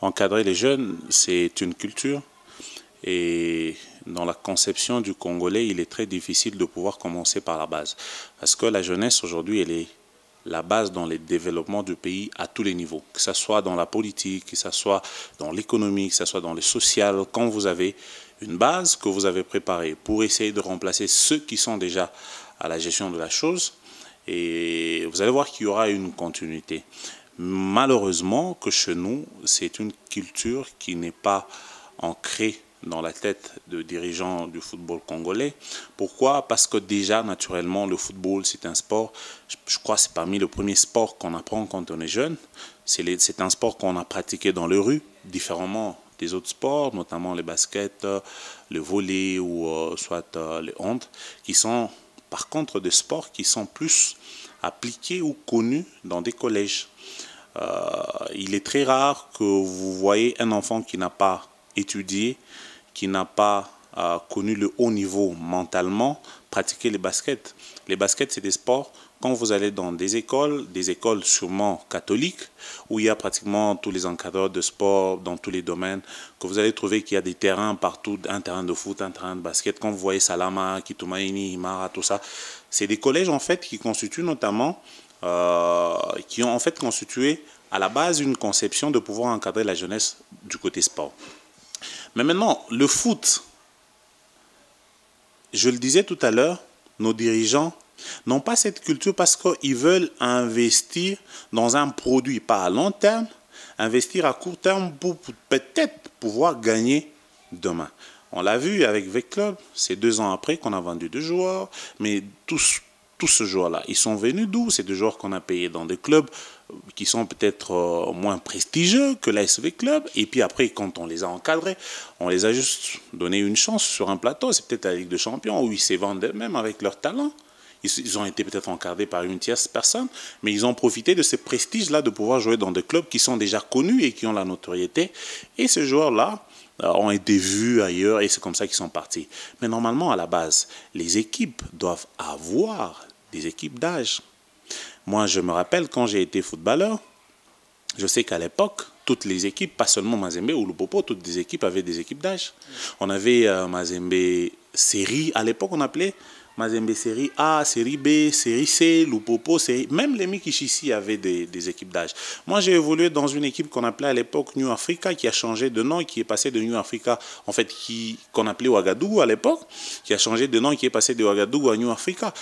Encadrer les jeunes, c'est une culture. Et dans la conception du Congolais, il est très difficile de pouvoir commencer par la base. Parce que la jeunesse, aujourd'hui, elle est la base dans le développement du pays à tous les niveaux. Que ce soit dans la politique, que ce soit dans l'économie, que ce soit dans le social. Quand vous avez une base que vous avez préparée pour essayer de remplacer ceux qui sont déjà à la gestion de la chose, et vous allez voir qu'il y aura une continuité. Malheureusement, que chez nous, c'est une culture qui n'est pas ancrée dans la tête de dirigeants du football congolais. Pourquoi? Parce que déjà, naturellement, le football, c'est un sport, je crois que c'est parmi les premiers sports qu'on apprend quand on est jeune. C'est un sport qu'on a pratiqué dans les rues, différemment des autres sports, notamment les baskets, le volley ou soit les hand, qui sont par contre des sports qui sont plus appliqués ou connus dans des collèges. Il est très rare que vous voyez un enfant qui n'a pas étudié, qui n'a pas connu le haut niveau mentalement, pratiquer les baskets. Les baskets, c'est des sports, quand vous allez dans des écoles sûrement catholiques, où il y a pratiquement tous les encadreurs de sport dans tous les domaines, que vous allez trouver qu'il y a des terrains partout, un terrain de foot, un terrain de basket. Quand vous voyez Salama, Kitumaini, Imara, tout ça, c'est des collèges en fait qui constituent notamment, qui ont en fait constitué à la base une conception de pouvoir encadrer la jeunesse du côté sport. Mais maintenant, le foot, je le disais tout à l'heure, nos dirigeants n'ont pas cette culture parce qu'ils veulent investir dans un produit, pas à long terme, investir à court terme pour peut-être pouvoir gagner demain. On l'a vu avec V-Club, c'est 2 ans après qu'on a vendu 2 joueurs, mais tous ces joueurs-là, ils sont venus d'où? C'est des joueurs qu'on a payés dans des clubs qui sont peut-être moins prestigieux que l'ASV Club. Et puis après, quand on les a encadrés, on les a juste donné une chance sur un plateau. C'est peut-être la Ligue des Champions où ils s'évendent eux-mêmes avec leur talent. Ils ont été peut-être encadrés par une tierce personne, mais ils ont profité de ce prestige-là de pouvoir jouer dans des clubs qui sont déjà connus et qui ont la notoriété. Et ces joueurs-là ont été vus ailleurs et c'est comme ça qu'ils sont partis. Mais normalement, à la base, les équipes doivent avoir des équipes d'âge. Moi, je me rappelle quand j'ai été footballeur, je sais qu'à l'époque, toutes les équipes, pas seulement Mazembe ou Lupopo, toutes les équipes avaient des équipes d'âge. On avait Mazembe série, à l'époque on appelait Mazembe série A, série B, série C, Lupopo, série... Même les Mikichishi avaient des équipes d'âge. Moi, j'ai évolué dans une équipe qu'on appelait à l'époque New Africa, qui a changé de nom, qui est passé de New Africa, en fait, qu'on appelait Ouagadougou à l'époque, qui a changé de nom, qui est passé de Ouagadougou à New Africa.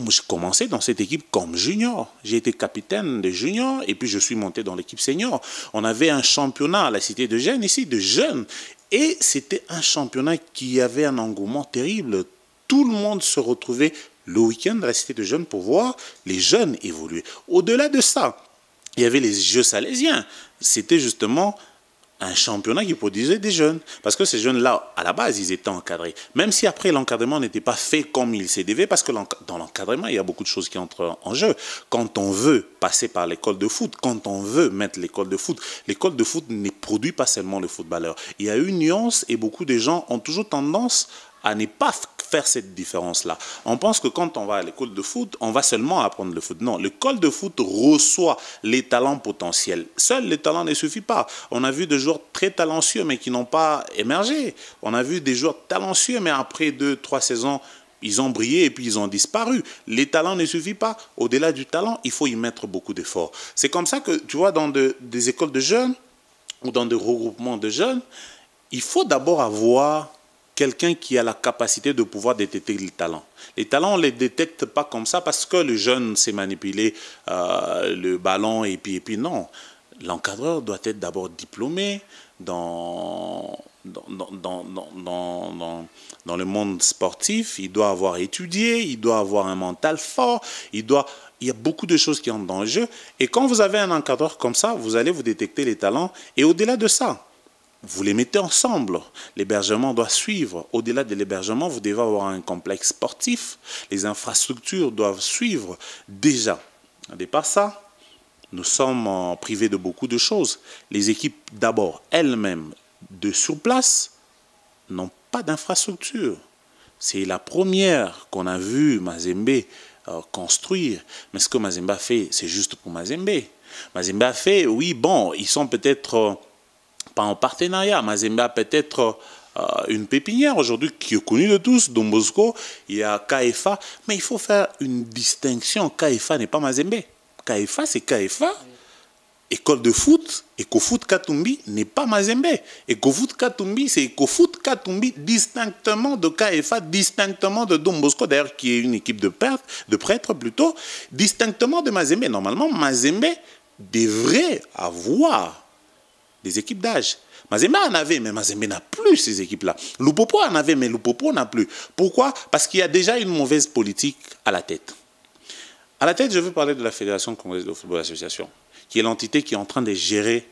J'ai commencé dans cette équipe comme junior. J'ai été capitaine de junior et puis je suis monté dans l'équipe senior. On avait un championnat à la Cité de Gênes ici, de jeunes. Et c'était un championnat qui avait un engouement terrible. Tout le monde se retrouvait le week-end à la Cité de Jeunes pour voir les jeunes évoluer. Au-delà de ça, il y avait les Jeux salésiens. C'était justement un championnat qui produisait des jeunes. Parce que ces jeunes-là, à la base, ils étaient encadrés. Même si après, l'encadrement n'était pas fait comme il s'est devait, parce que dans l'encadrement, il y a beaucoup de choses qui entrent en jeu. Quand on veut passer par l'école de foot, quand on veut mettre l'école de foot ne produit pas seulement le footballeur. Il y a une nuance et beaucoup de gens ont toujours tendance à ne pas faire cette différence-là. On pense que quand on va à l'école de foot, on va seulement apprendre le foot. Non, l'école de foot reçoit les talents potentiels. Seul les talents ne suffit pas. On a vu des joueurs très talentueux, mais qui n'ont pas émergé. On a vu des joueurs talentueux, mais après 2-3 saisons, ils ont brillé et puis ils ont disparu. Les talents ne suffisent pas. Au-delà du talent, il faut y mettre beaucoup d'efforts. C'est comme ça que, tu vois, dans des écoles de jeunes ou dans des regroupements de jeunes, il faut d'abord avoir quelqu'un qui a la capacité de pouvoir détecter les talents. Les talents, on ne les détecte pas comme ça parce que le jeune sait manipuler le ballon et puis non. L'encadreur doit être d'abord diplômé dans le monde sportif. Il doit avoir étudié, il doit avoir un mental fort, il y a beaucoup de choses qui entrent dans le jeu. Et quand vous avez un encadreur comme ça, vous allez vous détecter les talents. Et au-delà de ça, vous les mettez ensemble. L'hébergement doit suivre. Au-delà de l'hébergement, vous devez avoir un complexe sportif. Les infrastructures doivent suivre. Déjà, à départ ça, nous sommes privés de beaucoup de choses. Les équipes, d'abord, elles-mêmes, de sur place, n'ont pas d'infrastructure. C'est la première qu'on a vu Mazembe construire. Mais ce que Mazembe a fait, c'est juste pour Mazembe. Mazembe a fait, oui, bon, ils sont peut-être... pas en partenariat. Mazembe a peut-être une pépinière aujourd'hui qui est connue de tous, Don Bosco, il y a KFA, mais il faut faire une distinction. KFA n'est pas Mazembe. KFA, c'est KFA. École de foot, Ecofoot Katumbi n'est pas Mazembe. Ecofoot Katumbi, c'est Ecofoot Katumbi distinctement de KFA, distinctement de Don Bosco, d'ailleurs qui est une équipe de prêtres plutôt, distinctement de Mazembe. Normalement, Mazembe devrait avoir des équipes d'âge. Mazembe en avait, mais Mazembe n'a plus ces équipes-là. Lupopo en avait, mais Lupopo n'a plus. Pourquoi? Parce qu'il y a déjà une mauvaise politique à la tête. À la tête, je veux parler de la Fédération congolaise de football association, qui est l'entité qui est en train de gérer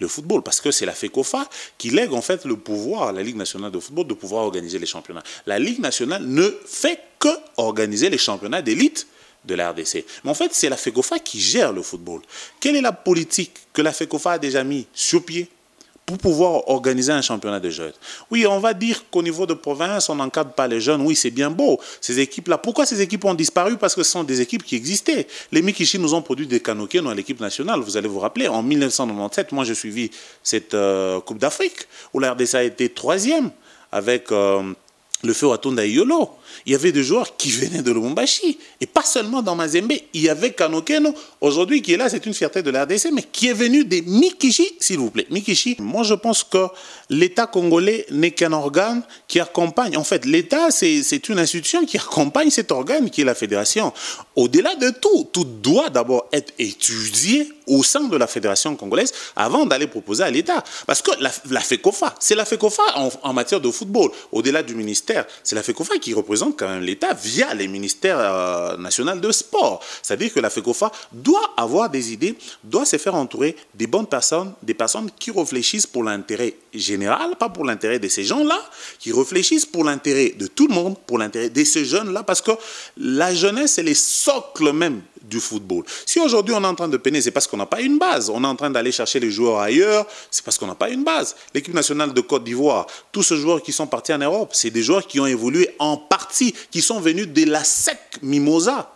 le football, parce que c'est la FECOFA qui lègue en fait le pouvoir à la Ligue nationale de football de pouvoir organiser les championnats. La Ligue nationale ne fait que organiser les championnats d'élite de la RDC. Mais en fait, c'est la FECOFA qui gère le football. Quelle est la politique que la FECOFA a déjà mis sur pied pour pouvoir organiser un championnat de jeunes? Oui, on va dire qu'au niveau de province, on n'encadre pas les jeunes. Oui, c'est bien beau. Ces équipes-là, pourquoi ces équipes ont disparu? Parce que ce sont des équipes qui existaient. Les Mikishi nous ont produit des Kanoké dans l'équipe nationale. Vous allez vous rappeler, en 1997, moi j'ai suivi cette Coupe d'Afrique où la RDC a été 3e avec le feu Watonda Yolo. Il y avait des joueurs qui venaient de Lubumbashi. Et pas seulement dans Mazembe. Il y avait Kanokeno, aujourd'hui, qui est là, c'est une fierté de la RDC, mais qui est venu des Mikishi, s'il vous plaît. Mikishi, moi je pense que l'État congolais n'est qu'un organe qui accompagne. En fait, l'État, c'est une institution qui accompagne cet organe qui est la fédération. Au-delà de tout, tout doit d'abord être étudié au sein de la fédération congolaise avant d'aller proposer à l'État. Parce que la FECOFA, c'est la FECOFA en matière de football. Au-delà du ministère, c'est la FECOFA qui représente quand même l'État via les ministères nationaux de sport. C'est-à-dire que la FECOFA doit avoir des idées, doit se faire entourer des bonnes personnes, des personnes qui réfléchissent pour l'intérêt général, pas pour l'intérêt de ces gens-là, qui réfléchissent pour l'intérêt de tout le monde, pour l'intérêt de ces jeunes-là, parce que la jeunesse, c'est les socles même du football. Si aujourd'hui on est en train de peiner, c'est parce qu'on n'a pas une base. On est en train d'aller chercher les joueurs ailleurs, c'est parce qu'on n'a pas une base. L'équipe nationale de Côte d'Ivoire, tous ces joueurs qui sont partis en Europe, c'est des joueurs qui ont évolué en partie, qui sont venus de la SEC Mimosa.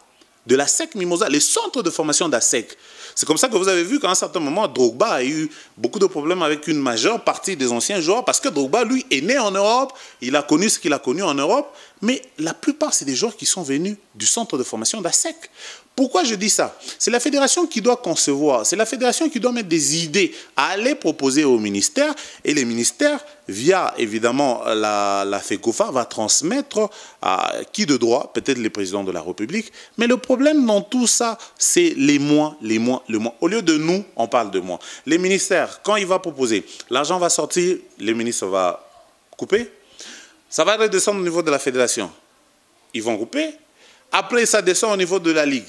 De la SEC Mimosa, les centres de formation d'ASEC. C'est comme ça que vous avez vu qu'à un certain moment, Drogba a eu beaucoup de problèmes avec une majeure partie des anciens joueurs parce que Drogba, lui, est né en Europe, il a connu ce qu'il a connu en Europe, mais la plupart, c'est des joueurs qui sont venus du centre de formation d'ASEC. Pourquoi je dis ça? C'est la fédération qui doit concevoir, c'est la fédération qui doit mettre des idées à aller proposer au ministère et les ministères, via évidemment la FECOFA, va transmettre à qui de droit, peut-être les présidents de la République. Mais le problème dans tout ça, c'est les mois, les mois, le mois. Au lieu de nous, on parle de mois. Les ministères, quand il va proposer, l'argent va sortir, le ministre va couper, ça va redescendre au niveau de la fédération. Ils vont couper, après ça descend au niveau de la Ligue.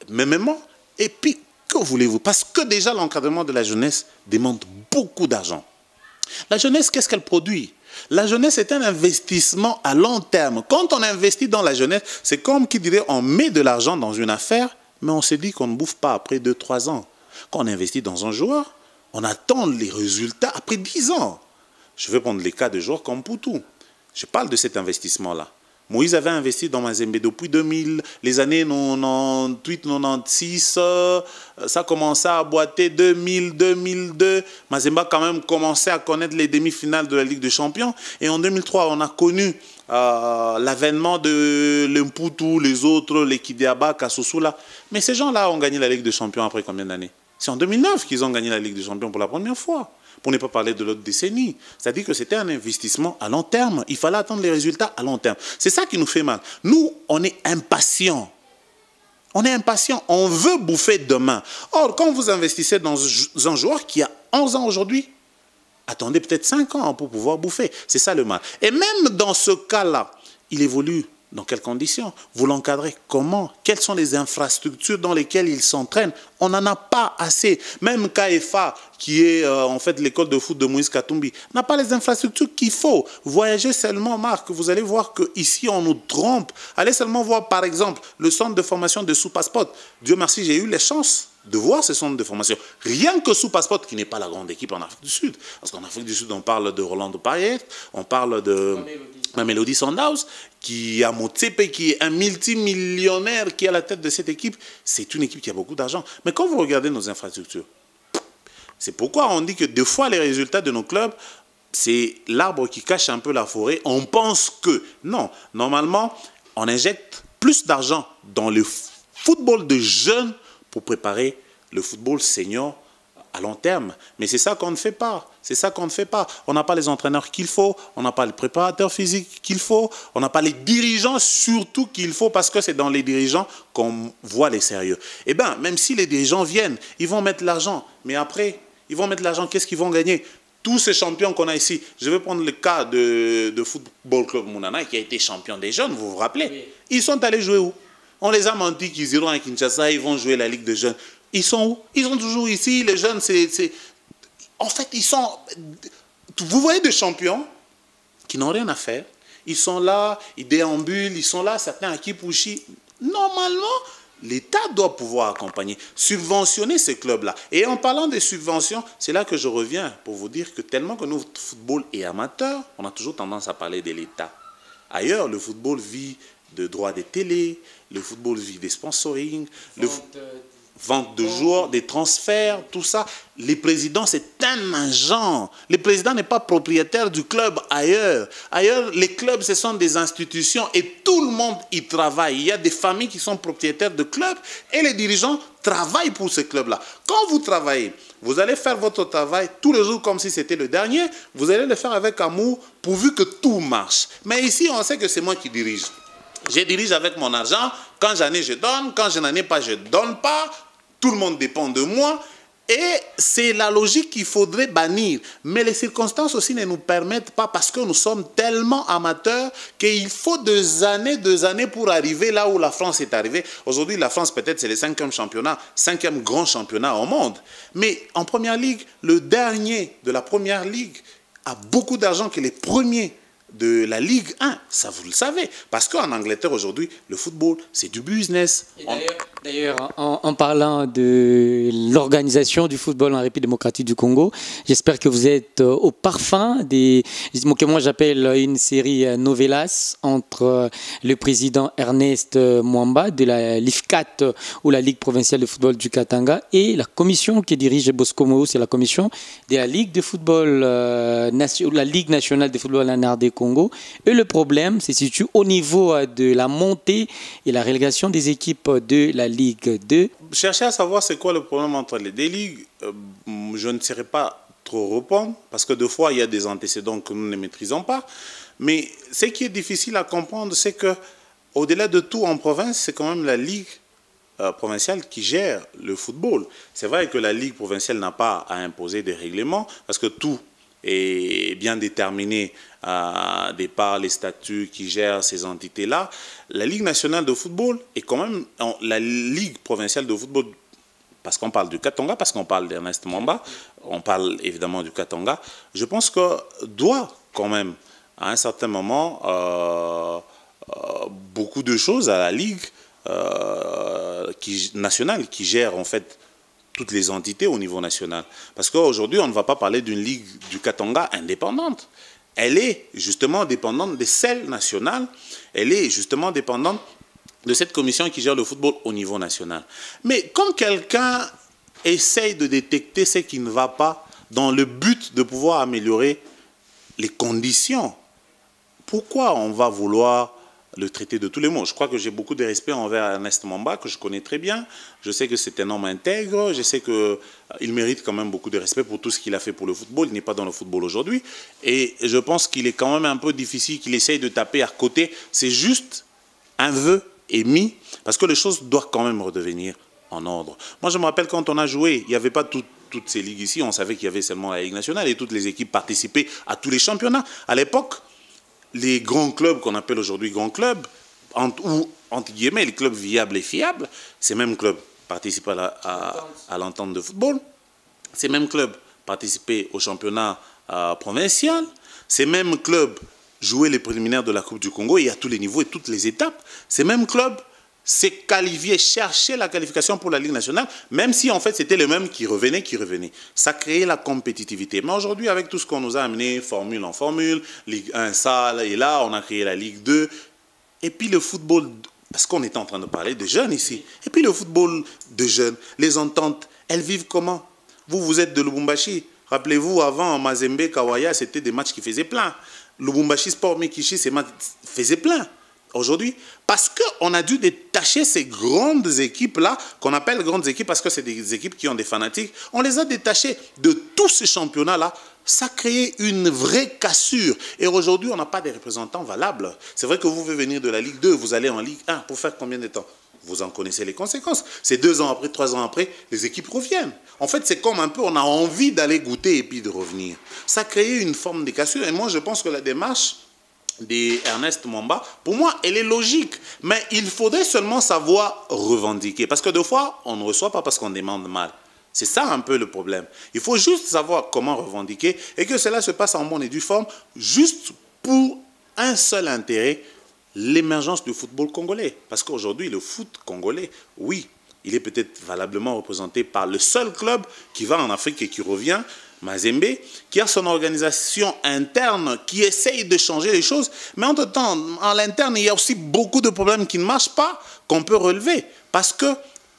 Mêmement, et puis, que voulez-vous? Parce que déjà, l'encadrement de la jeunesse demande beaucoup d'argent. La jeunesse, qu'est-ce qu'elle produit? La jeunesse est un investissement à long terme. Quand on investit dans la jeunesse, c'est comme qui dirait, on met de l'argent dans une affaire, mais on se dit qu'on ne bouffe pas après 2-3 ans. Quand on investit dans un joueur, on attend les résultats après 10 ans. Je vais prendre les cas de joueurs comme Poutou. Je parle de cet investissement-là. Moïse avait investi dans Mazembe depuis 2000, les années 98, 96, ça commençait à boiter 2000, 2002. Mazembe a quand même commencé à connaître les demi-finales de la Ligue des Champions. Et en 2003, on a connu l'avènement de l'Mpoutou, les autres, les Kidiaba, Kassoussoula. Mais ces gens-là ont gagné la Ligue des Champions après combien d'années? C'est en 2009 qu'ils ont gagné la Ligue des Champions pour la première fois. Pour ne pas parler de l'autre décennie. C'est-à-dire que c'était un investissement à long terme. Il fallait attendre les résultats à long terme. C'est ça qui nous fait mal. Nous, on est impatients. On est impatients. On veut bouffer demain. Or, quand vous investissez dans un joueur qui a 11 ans aujourd'hui, attendez peut-être 5 ans pour pouvoir bouffer. C'est ça le mal. Et même dans ce cas-là, il évolue. Dans quelles conditions? Vous l'encadrez comment? Quelles sont les infrastructures dans lesquelles il s'entraîne? On n'en a pas assez. Même KFA, qui est en fait l'école de foot de Moïse Katumbi, n'a pas les infrastructures qu'il faut. Voyagez seulement, Marc, vous allez voir qu'ici on nous trompe. Allez seulement voir par exemple le centre de formation de Sous-Passeport. Dieu merci, j'ai eu la chance de voir ce centre de formation. Rien que Sous-Passeport, qui n'est pas la grande équipe en Afrique du Sud. Parce qu'en Afrique du Sud, on parle de Roland Payet, on parle de Mamelodi Sundowns, qui a Motsepe, qui est un multimillionnaire qui est à la tête de cette équipe. C'est une équipe qui a beaucoup d'argent. Mais quand vous regardez nos infrastructures, C'est pourquoi on dit que des fois, les résultats de nos clubs, c'est l'arbre qui cache un peu la forêt. On pense que, non, normalement, on injecte plus d'argent dans le football de jeunes pour préparer le football senior à long terme. Mais c'est ça qu'on ne fait pas. C'est ça qu'on ne fait pas. On n'a pas les entraîneurs qu'il faut, on n'a pas les préparateurs physiques qu'il faut, on n'a pas les dirigeants surtout qu'il faut, parce que c'est dans les dirigeants qu'on voit les sérieux. Eh bien, même si les dirigeants viennent, ils vont mettre l'argent. Mais après, ils vont mettre l'argent, qu'est-ce qu'ils vont gagner? Tous ces champions qu'on a ici, je vais prendre le cas de Football Club Mounana, qui a été champion des jeunes, vous vous rappelez? Oui. Ils sont allés jouer où? On les a menti qu'ils iront à Kinshasa, ils vont jouer la Ligue des jeunes. Ils sont où? Ils sont toujours ici, les jeunes, en fait, ils sont... Vous voyez des champions qui n'ont rien à faire. Ils sont là, ils déambulent, ils sont là, certains à Kipouchi. Normalement, l'État doit pouvoir accompagner, subventionner ces clubs-là. Et en parlant des subventions, c'est là que je reviens pour vous dire que tellement que notre football est amateur, on a toujours tendance à parler de l'État. Ailleurs, le football vit de droits des télés, le football vit des sponsorings, vente de joueurs, des transferts, tout ça. Les présidents, c'est un agent. Le président n'est pas propriétaire du club ailleurs. Ailleurs, les clubs, ce sont des institutions et tout le monde y travaille. Il y a des familles qui sont propriétaires de clubs et les dirigeants travaillent pour ces clubs-là. Quand vous travaillez, vous allez faire votre travail tous les jours comme si c'était le dernier. Vous allez le faire avec amour pourvu que tout marche. Mais ici, on sait que c'est moi qui dirige. Je dirige avec mon argent. Quand j'en ai, je donne. Quand je n'en ai pas, je ne donne pas. Tout le monde dépend de moi. Et c'est la logique qu'il faudrait bannir. Mais les circonstances aussi ne nous permettent pas, parce que nous sommes tellement amateurs qu'il faut des années pour arriver là où la France est arrivée. Aujourd'hui, la France, peut-être, c'est le 5e championnat, 5e grand championnat au monde. Mais en première ligue, le dernier de la première ligue a beaucoup d'argent que les premiers de la Ligue 1, ça vous le savez. Parce qu'en Angleterre aujourd'hui, le football, c'est du business. D'ailleurs, en parlant de l'organisation du football en République démocratique du Congo, j'espère que vous êtes au parfum des... que moi j'appelle une série novelas entre le président Ernest Mwamba de la LIFCAT, ou la Ligue provinciale de football du Katanga, et la commission qui dirige Bosco Mou, c'est la commission de la Ligue de football, la Ligue nationale de football en RD Congo. Et le problème se situe au niveau de la montée et la relégation des équipes de la Ligue 2. Cherchez à savoir c'est quoi le problème entre les deux ligues. Je ne saurais pas trop répondre, parce que des fois, il y a des antécédents que nous ne maîtrisons pas. Mais ce qui est difficile à comprendre, c'est que au-delà de tout, en province, c'est quand même la Ligue provinciale qui gère le football. C'est vrai que la Ligue provinciale n'a pas à imposer des règlements, parce que tout est bien déterminé par les statuts qui gèrent ces entités-là. La Ligue nationale de football est quand même la Ligue provinciale de football, parce qu'on parle du Katanga, parce qu'on parle d'Ernest Mwamba, on parle évidemment du Katanga. Je pense que doit quand même, à un certain moment, beaucoup de choses à la Ligue nationale qui gère en fait toutes les entités au niveau national. Parce qu'aujourd'hui, on ne va pas parler d'une Ligue du Katanga indépendante. Elle est justement dépendante de celle nationale. Elle est justement dépendante de cette commission qui gère le football au niveau national. Mais quand quelqu'un essaye de détecter ce qui ne va pas dans le but de pouvoir améliorer les conditions, pourquoi on va vouloir le traiter de tous les mots? Je crois que j'ai beaucoup de respect envers Ernest Mwamba, que je connais très bien. Je sais que c'est un homme intègre. Je sais qu'il mérite quand même beaucoup de respect pour tout ce qu'il a fait pour le football. Il n'est pas dans le football aujourd'hui. Et je pense qu'il est quand même un peu difficile qu'il essaye de taper à côté. C'est juste un vœu émis, parce que les choses doivent quand même redevenir en ordre. Moi, je me rappelle quand on a joué, il n'y avait pas toutes ces ligues ici. On savait qu'il y avait seulement la Ligue nationale et toutes les équipes participaient à tous les championnats. À l'époque, les grands clubs qu'on appelle aujourd'hui grands clubs, ou entre guillemets les clubs viables et fiables, ces mêmes clubs participaient à l'entente de football, ces mêmes clubs participaient au championnat provincial, ces mêmes clubs jouaient les préliminaires de la Coupe du Congo, et à tous les niveaux et toutes les étapes, ces mêmes clubs s'est qualifié, chercher la qualification pour la Ligue nationale, même si en fait c'était les mêmes qui revenaient. Ça créait la compétitivité. Mais aujourd'hui, avec tout ce qu'on nous a amené, formule en formule, Ligue 1, ça et là, on a créé la Ligue 2. Et puis le football, parce qu'on était en train de parler de jeunes ici, et puis le football de jeunes, les ententes, elles vivent comment? Vous êtes de Lubumbashi. Rappelez-vous, avant Mazembe, Kawaya, c'était des matchs qui faisaient plein. Lubumbashi Sport Mekishi, ces matchs faisaient plein. Aujourd'hui, parce qu'on a dû détacher ces grandes équipes-là, qu'on appelle grandes équipes parce que c'est des équipes qui ont des fanatiques, on les a détachées de tous ces championnats-là. Ça a créé une vraie cassure. Et aujourd'hui, on n'a pas de représentants valables. C'est vrai que vous pouvez venir de la Ligue 2, vous allez en Ligue 1 pour faire combien de temps? Vous en connaissez les conséquences. C'est 2 ans après, 3 ans après, les équipes reviennent. En fait, c'est comme un peu, on a envie d'aller goûter et puis de revenir. Ça a créé une forme de cassure. Et moi, je pense que la démarche d'Ernest Mwamba, pour moi, elle est logique. Mais il faudrait seulement savoir revendiquer. Parce que des fois, on ne reçoit pas parce qu'on demande mal. C'est ça un peu le problème. Il faut juste savoir comment revendiquer et que cela se passe en bonne et due forme, juste pour un seul intérêt, l'émergence du football congolais. Parce qu'aujourd'hui, le foot congolais, oui, il est peut-être valablement représenté par le seul club qui va en Afrique et qui revient, Mazembe, qui a son organisation interne, qui essaye de changer les choses. Mais en même temps, en l'interne, il y a aussi beaucoup de problèmes qui ne marchent pas, qu'on peut relever. Parce que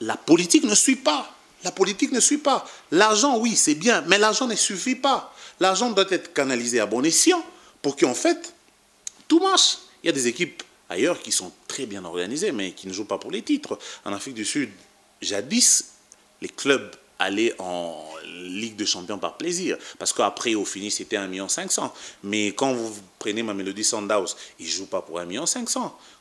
la politique ne suit pas. La politique ne suit pas. L'argent, oui, c'est bien, mais l'argent ne suffit pas. L'argent doit être canalisé à bon escient pour qu'en fait, tout marche. Il y a des équipes ailleurs qui sont très bien organisées, mais qui ne jouent pas pour les titres. En Afrique du Sud, jadis, les clubs allaient en Ligue de Champions par plaisir. Parce qu'après, au fini, c'était 1,5 million. Mais quand vous prenez Mamelodi Sundowns, ils ne jouent pas pour 1,5 million.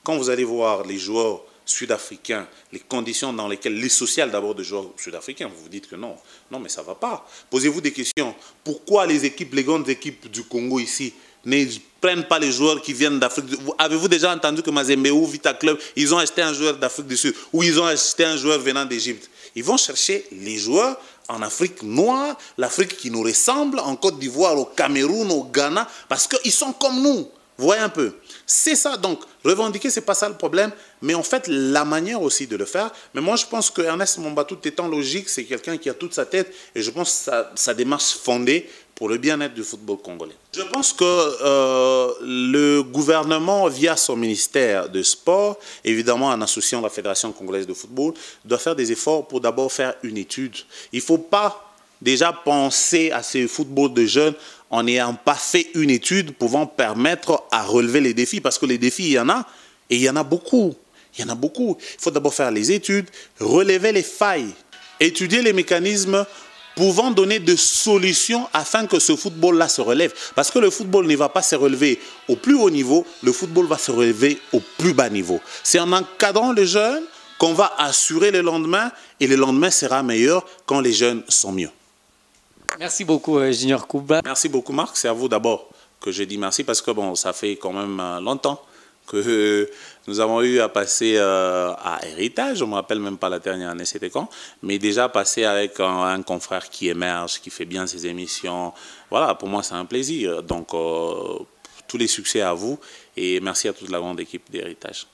Quand vous allez voir les joueurs sud-africains, les conditions dans lesquelles, les sociales d'abord de joueurs sud-africains, vous vous dites que non, non, mais ça ne va pas. Posez-vous des questions. Pourquoi les équipes, les grandes équipes du Congo ici, ne prennent pas les joueurs qui viennent d'Afrique. Avez-vous déjà entendu que Mazembe ou Vita Club, ils ont acheté un joueur d'Afrique du Sud ou ils ont acheté un joueur venant d'Égypte? Ils vont chercher les joueurs en Afrique noire, l'Afrique qui nous ressemble, en Côte d'Ivoire, au Cameroun, au Ghana, parce qu'ils sont comme nous. Vous voyez un peu. C'est ça, donc, revendiquer, ce n'est pas ça le problème, mais en fait, la manière aussi de le faire. Mais moi, je pense que Ernest Mwamba, tout étant logique, c'est quelqu'un qui a toute sa tête, et je pense que sa démarche fondée pour le bien-être du football congolais. Je pense que le gouvernement, via son ministère de sport, évidemment en associant la Fédération congolaise de football, doit faire des efforts pour d'abord faire une étude. Il ne faut pas déjà penser à ce football de jeunes en n'ayant pas fait une étude pouvant permettre à relever les défis. Parce que les défis, il y en a, et il y en a beaucoup. Il y en a beaucoup. Il faut d'abord faire les études, relever les failles, étudier les mécanismes pouvant donner des solutions afin que ce football-là se relève. Parce que le football ne va pas se relever au plus haut niveau, le football va se relever au plus bas niveau. C'est en encadrant les jeunes qu'on va assurer le lendemain, et le lendemain sera meilleur quand les jeunes sont mieux. Merci beaucoup, Junior Kouba. Merci beaucoup, Marc. C'est à vous d'abord que je dis merci parce que bon, ça fait quand même longtemps que nous avons eu à passer à Héritage. Je ne me rappelle même pas la dernière année, c'était quand. Mais déjà passer avec un confrère qui émerge, qui fait bien ses émissions. Voilà, pour moi, c'est un plaisir. Donc, tous les succès à vous et merci à toute la grande équipe d'Héritage.